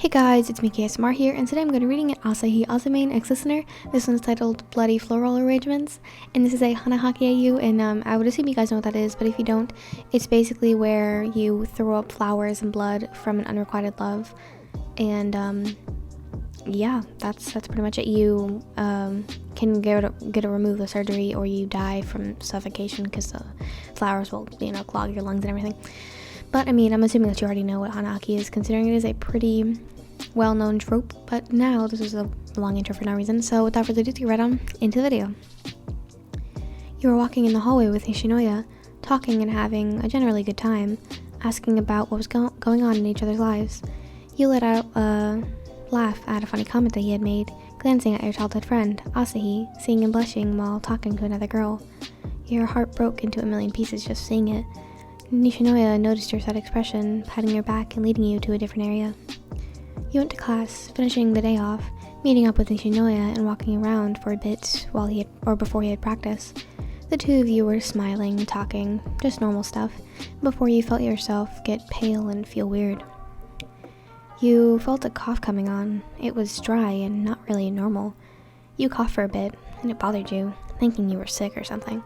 Hey guys, it's me ASMR here, and today I'm going to be reading an Asahi Azumane ex-listener. This one's titled Bloody Floral Arrangements, and this is a Hanahaki Haikyuu, and I would assume you guys know what that is, but if you don't, it's basically where you throw up flowers and blood from an unrequited love, and yeah, that's pretty much it. You can get a removal surgery, or you die from suffocation because the flowers will, clog your lungs and everything. But I mean, I'm assuming that you already know what Hanahaki is, considering it is a pretty well-known trope. But now, this is a long intro for no reason, so without further ado, let's get right on into the video. You were walking in the hallway with Nishinoya, talking and having a generally good time, asking about what was going on in each other's lives. You let out a laugh at a funny comment that he had made, glancing at your childhood friend, Asahi, seeing him blushing while talking to another girl. Your heart broke into a million pieces just seeing it. Nishinoya noticed your sad expression, patting your back and leading you to a different area. You went to class, finishing the day off, meeting up with Nishinoya and walking around for a bit before he had practice. The two of you were smiling, talking, just normal stuff, before you felt yourself get pale and feel weird. You felt a cough coming on. It was dry and not really normal. You coughed for a bit, and it bothered you, thinking you were sick or something.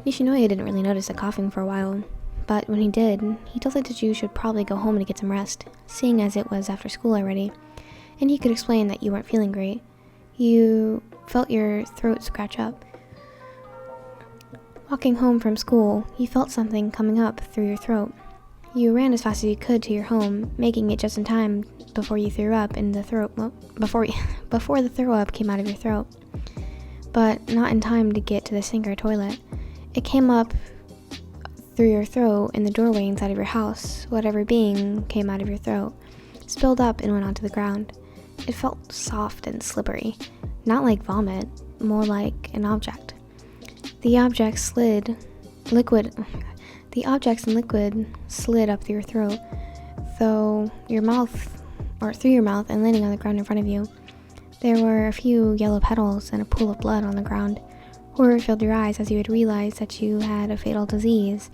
Nishinoya didn't really notice the coughing for a while. But when he did, he told her that you should probably go home to get some rest, seeing as it was after school already, and he could explain that you weren't feeling great. You felt your throat scratch up. Walking home from school, you felt something coming up through your throat. You ran as fast as you could to your home, making it just in time before you threw up in the throat. Well, before the throw up came out of your throat, but not in time to get to the sink or toilet. It came up through your throat in the doorway inside of your house. Whatever being came out of your throat spilled up and went onto the ground. It felt soft and slippery, not like vomit, more like an object. The objects and liquid slid up through your throat, through your mouth and landing on the ground in front of you. There were a few yellow petals and a pool of blood on the ground. Horror filled your eyes as you had realized that you had a fatal disease.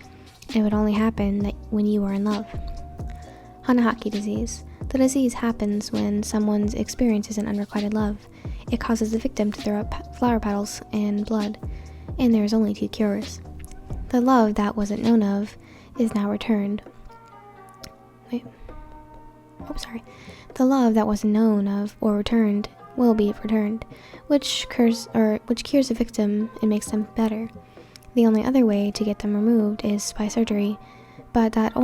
It would only happen when you were in love. Hanahaki disease. The disease happens when someone experiences an unrequited love. It causes the victim to throw up flower petals and blood, and there is only two cures. The love that wasn't known of is now returned. The love that wasn't known of or returned will be returned, which cures the victim and makes them better. The only other way to get them removed is by surgery, but that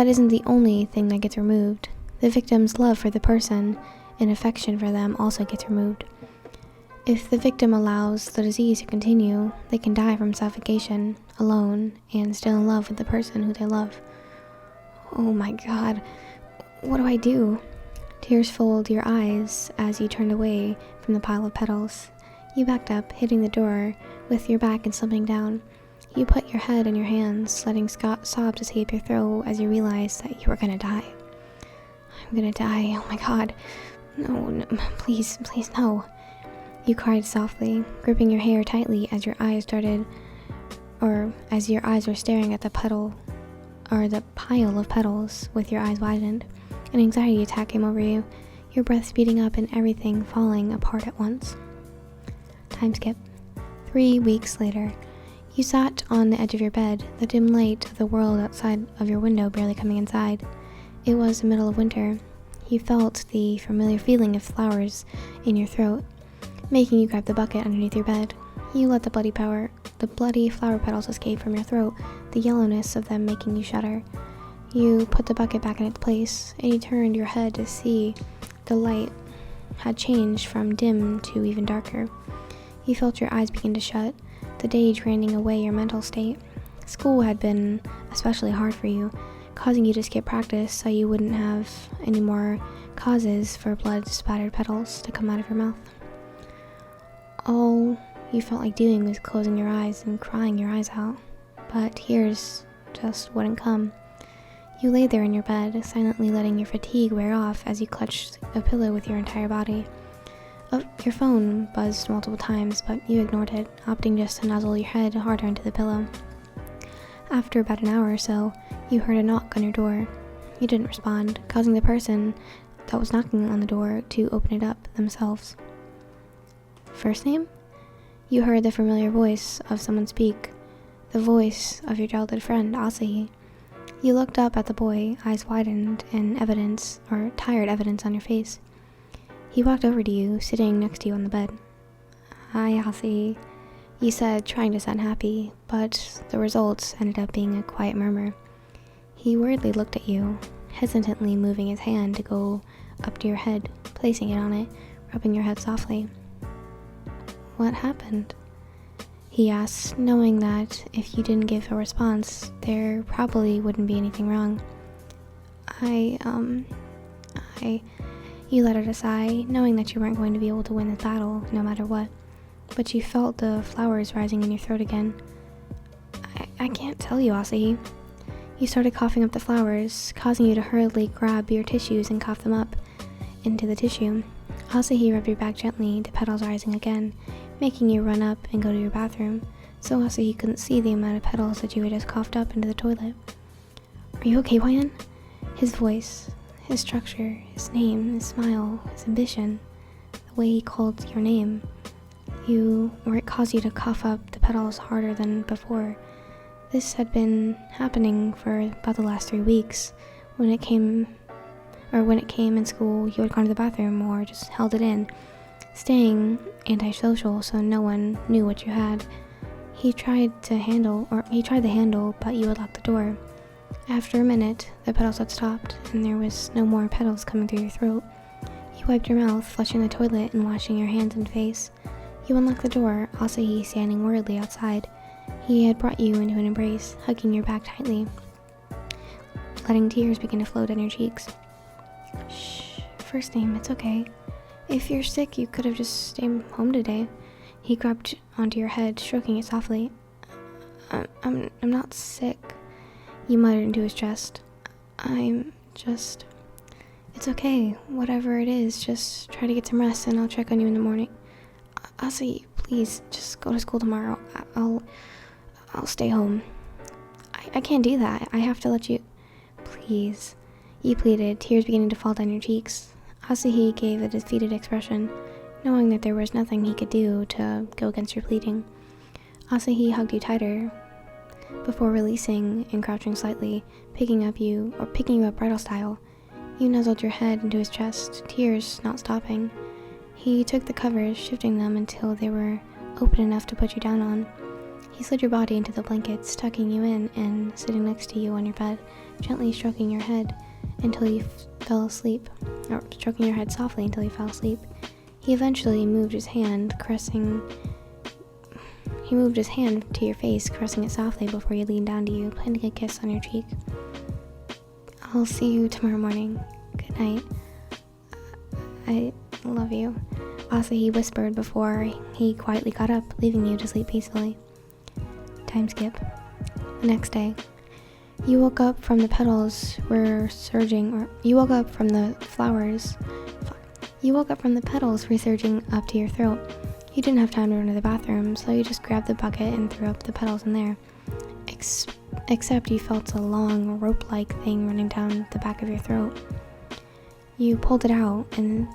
isn't the only thing that gets removed. The victim's love for the person and affection for them also gets removed. If the victim allows the disease to continue, they can die from suffocation, alone, and still in love with the person who they love. Oh my god, what do I do? Tears filled your eyes as you turned away from the pile of petals. You backed up, hitting the door with your back and slumping down. You put your head in your hands, letting sobs escape your throat as you realized that you were gonna die. I'm gonna die, oh my god. No, please, no. You cried softly, gripping your hair tightly as your eyes were staring at the pile of petals with your eyes widened. An anxiety attack came over you, your breath speeding up and everything falling apart at once. Time skip. 3 weeks later, you sat on the edge of your bed, the dim light of the world outside of your window barely coming inside. It was the middle of winter. You felt the familiar feeling of flowers in your throat, making you grab the bucket underneath your bed. You let the bloody flower petals escape from your throat, the yellowness of them making you shudder. You put the bucket back in its place, and you turned your head to see the light had changed from dim to even darker. You felt your eyes begin to shut, the day draining away your mental state. School had been especially hard for you, causing you to skip practice so you wouldn't have any more causes for blood-spattered petals to come out of your mouth. All you felt like doing was closing your eyes and crying your eyes out, but tears just wouldn't come. You lay there in your bed, silently letting your fatigue wear off as you clutched a pillow with your entire body. Your phone buzzed multiple times, but you ignored it, opting just to nuzzle your head harder into the pillow. After about an hour or so, you heard a knock on your door. You didn't respond, causing the person that was knocking on the door to open it up themselves. First name? You heard the familiar voice of someone speak, the voice of your childhood friend, Asahi. You looked up at the boy, eyes widened in evidence, or tired evidence on your face. He walked over to you, sitting next to you on the bed. Hi, Asahi, you said, trying to sound happy, but the results ended up being a quiet murmur. He weirdly looked at you, hesitantly moving his hand to go up to your head, placing it on it, rubbing your head softly. What happened? He asked, knowing that if you didn't give a response, there probably wouldn't be anything wrong. You let out a sigh, knowing that you weren't going to be able to win this battle, no matter what. But you felt the flowers rising in your throat again. I can't tell you, Asahi. You started coughing up the flowers, causing you to hurriedly grab your tissues and cough them up into the tissue. Asahi rubbed your back gently, the petals rising again, making you run up and go to your bathroom, so Asahi couldn't see the amount of petals that you had just coughed up into the toilet. Are you okay, Hwan? His voice, his structure, his name, his smile, his ambition, the way he called your name, where it caused you to cough up the petals harder than before. This had been happening for about the last 3 weeks. When it came in school, you had gone to the bathroom or just held it in, staying antisocial so no one knew what you had. He tried the handle, but you had locked the door. After a minute, the petals had stopped, and there was no more petals coming through your throat. You wiped your mouth, flushing the toilet and washing your hands and face. You unlocked the door, Asahi standing worriedly outside. He had brought you into an embrace, hugging your back tightly, letting tears begin to flow down your cheeks. Shh, first name, it's okay. If you're sick, you could have just stayed home today. He grabbed onto your head, stroking it softly. I'm not sick, you muttered into his chest. It's okay, whatever it is, just try to get some rest and I'll check on you in the morning. Asahi, please, just go to school tomorrow. I'll stay home. I can't do that. I have to let you... Please. You pleaded, tears beginning to fall down your cheeks. Asahi gave a defeated expression, knowing that there was nothing he could do to go against your pleading. Asahi hugged you tighter, before releasing and crouching slightly, picking you up bridal style. You nuzzled your head into his chest, tears not stopping. He took the covers, shifting them until they were open enough to put you down on. He slid your body into the blankets, tucking you in and sitting next to you on your bed, gently stroking your head until you fell asleep, or stroking your head softly until you fell asleep. He eventually moved his hand to your face, caressing it softly before he leaned down to you, planting a kiss on your cheek. I'll see you tomorrow morning. Good night. I love you, Asahi whispered before he quietly got up, leaving you to sleep peacefully. Time skip. The next day. You woke up from the petals you woke up from the petals resurging up to your throat. You didn't have time to run to the bathroom, so you just grabbed the bucket and threw up the petals in there. Except you felt a long, rope-like thing running down the back of your throat. You pulled it out and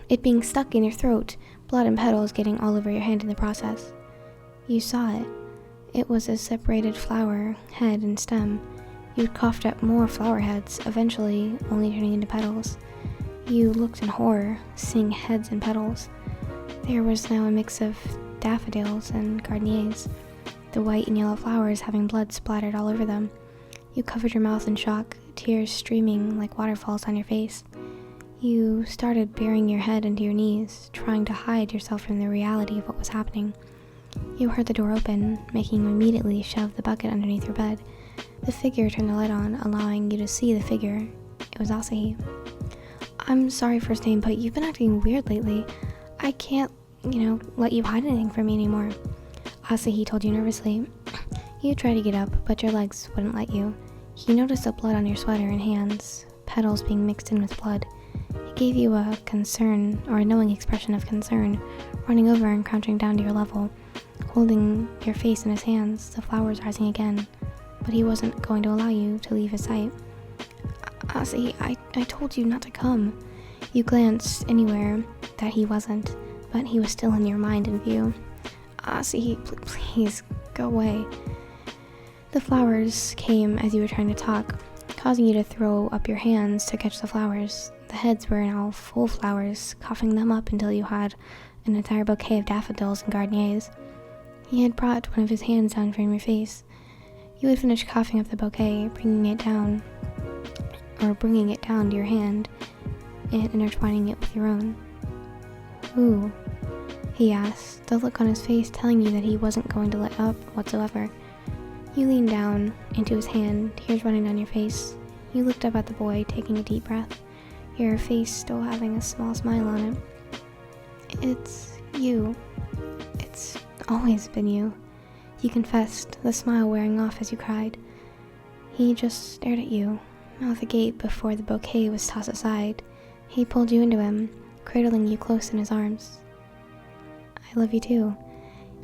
it being stuck in your throat, blood and petals getting all over your hand in the process. You saw it. It was a separated flower, head and stem. You'd coughed up more flower heads, eventually only turning into petals. You looked in horror, seeing heads and petals. There was now a mix of daffodils and gardenias, the white and yellow flowers having blood splattered all over them. You covered your mouth in shock, tears streaming like waterfalls on your face. You started burying your head into your knees, trying to hide yourself from the reality of what was happening. You heard the door open, making you immediately shove the bucket underneath your bed. The figure turned the light on, allowing you to see the figure. It was Asahi. I'm sorry, first name, but you've been acting weird lately. I can't, let you hide anything from me anymore, Asahi told you nervously. You tried to get up, but your legs wouldn't let you. He noticed the blood on your sweater and hands, petals being mixed in with blood. He gave you a knowing expression of concern, running over and crouching down to your level, holding your face in his hands, the flowers rising again, but he wasn't going to allow you to leave his sight. Asahi, I told you not to come. You glanced anywhere that he wasn't, but he was still in your mind and view. Asahi, please, go away. The flowers came as you were trying to talk, causing you to throw up your hands to catch the flowers. The heads were now full flowers, coughing them up until you had an entire bouquet of daffodils and gardenias. He had brought one of his hands down from your face. You had finished coughing up the bouquet, bringing it down to your hand and intertwining it with your own. Ooh, he asked, the look on his face telling you that he wasn't going to let up whatsoever. You leaned down into his hand, tears running down your face. You looked up at the boy, taking a deep breath, your face still having a small smile on it. It's you. It's always been you. You confessed, the smile wearing off as you cried. He just stared at you, mouth agape before the bouquet was tossed aside. He pulled you into him, cradling you close in his arms. I love you too,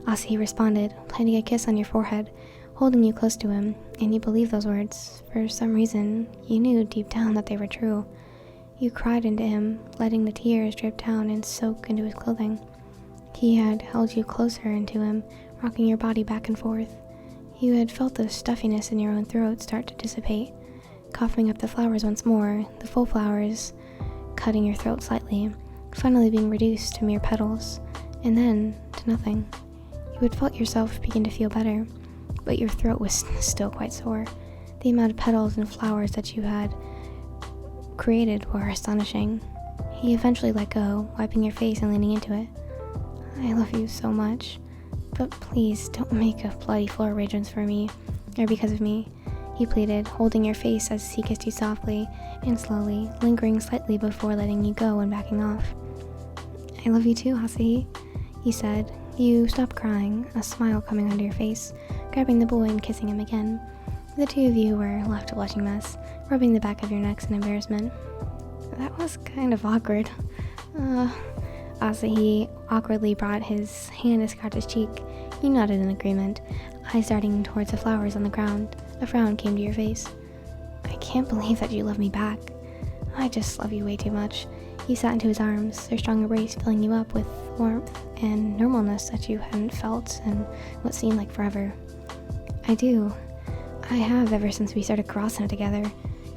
Asahi responded, planting a kiss on your forehead, holding you close to him, and you believed those words. For some reason, you knew deep down that they were true. You cried into him, letting the tears drip down and soak into his clothing. He had held you closer into him, rocking your body back and forth. You had felt the stuffiness in your own throat start to dissipate, coughing up the flowers once more, the full flowers cutting your throat slightly, finally being reduced to mere petals, and then to nothing. You had felt yourself begin to feel better, but your throat was still quite sore. The amount of petals and flowers that you had created were astonishing. He eventually let go, wiping your face and leaning into it. I love you so much, but please don't make a bloody floor arrangements for me, or because of me, he pleaded, holding your face as he kissed you softly and slowly, lingering slightly before letting you go and backing off. I love you too, Asahi, he said. You stopped crying, a smile coming onto your face, grabbing the boy and kissing him again. The two of you were left a blushing mess, rubbing the back of your necks in embarrassment. That was kind of awkward. Asahi awkwardly brought his hand to scratch his cheek. You nodded in agreement, eyes darting towards the flowers on the ground. A frown came to your face. I can't believe that you love me back. I just love you way too much. You sat into his arms, their strong embrace filling you up with warmth and normalness that you hadn't felt in what seemed like forever. I do. I have ever since we started crossing it together,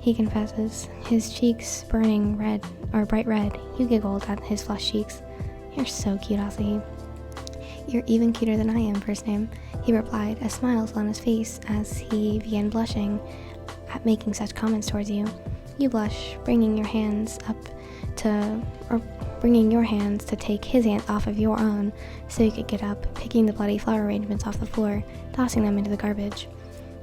he confesses, his cheeks burning red, or bright red. You giggled at his flushed cheeks. You're so cute, Asahi. You're even cuter than I am, first name, he replied, a smile on his face as he began blushing at making such comments towards you. You blush, bringing your hands to take his hands off of your own so you could get up, picking the bloody flower arrangements off the floor, tossing them into the garbage.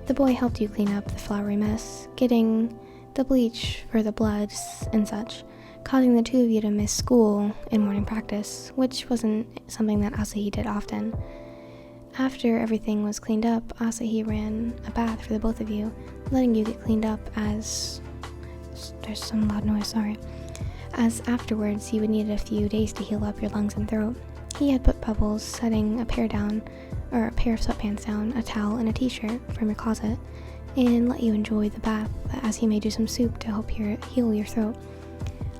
The boy helped you clean up the flowery mess, getting the bleach for the bloods and such, causing the two of you to miss school and morning practice, which wasn't something that Asahi did often. After everything was cleaned up, Asahi ran a bath for the both of you, letting you get cleaned up as... There's some loud noise, sorry. As afterwards, you would need a few days to heal up your lungs and throat. He had put Pebbles, setting a pair of sweatpants down, a towel, and a t-shirt from your closet, and let you enjoy the bath as he made you some soup to help heal your throat.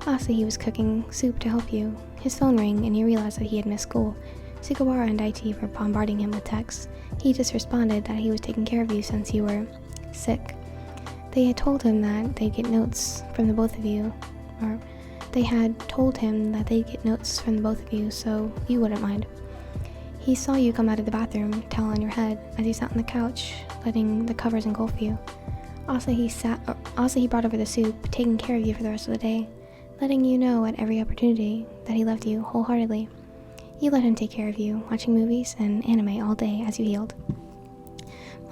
Asahi was cooking soup to help you. His phone rang, and you realized that he had missed school. Sugawara and Daichi were bombarding him with texts. He just responded that he was taking care of you since you were sick. They had told him that they'd get notes from the both of you, so you wouldn't mind. He saw you come out of the bathroom, towel on your head, as you sat on the couch, letting the covers engulf you. Asahi brought over the soup, taking care of you for the rest of the day, letting you know at every opportunity that he loved you wholeheartedly. You let him take care of you, watching movies and anime all day as you healed.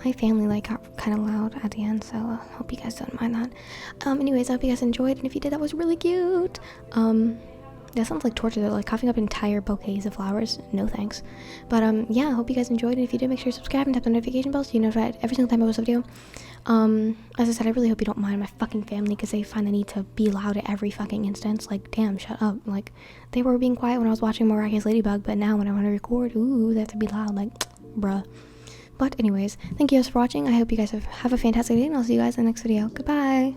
My family got kind of loud at the end, so I hope you guys don't mind that. Anyways, I hope you guys enjoyed, and if you did, that was really cute. That sounds like torture though, like coughing up entire bouquets of flowers. No thanks. But yeah, I hope you guys enjoyed, and if you did, make sure to subscribe and tap the notification bell so you know every single time I post a video. As I said, I really hope you don't mind my fucking family, because they find the need to be loud at every fucking instance. Like, damn, shut up. Like, they were being quiet when I was watching Miraculous Ladybug, but now when I want to record, ooh, they have to be loud. Like, bruh. But anyways, thank you guys for watching. I hope you guys have a fantastic day, and I'll see you guys in the next video. Goodbye.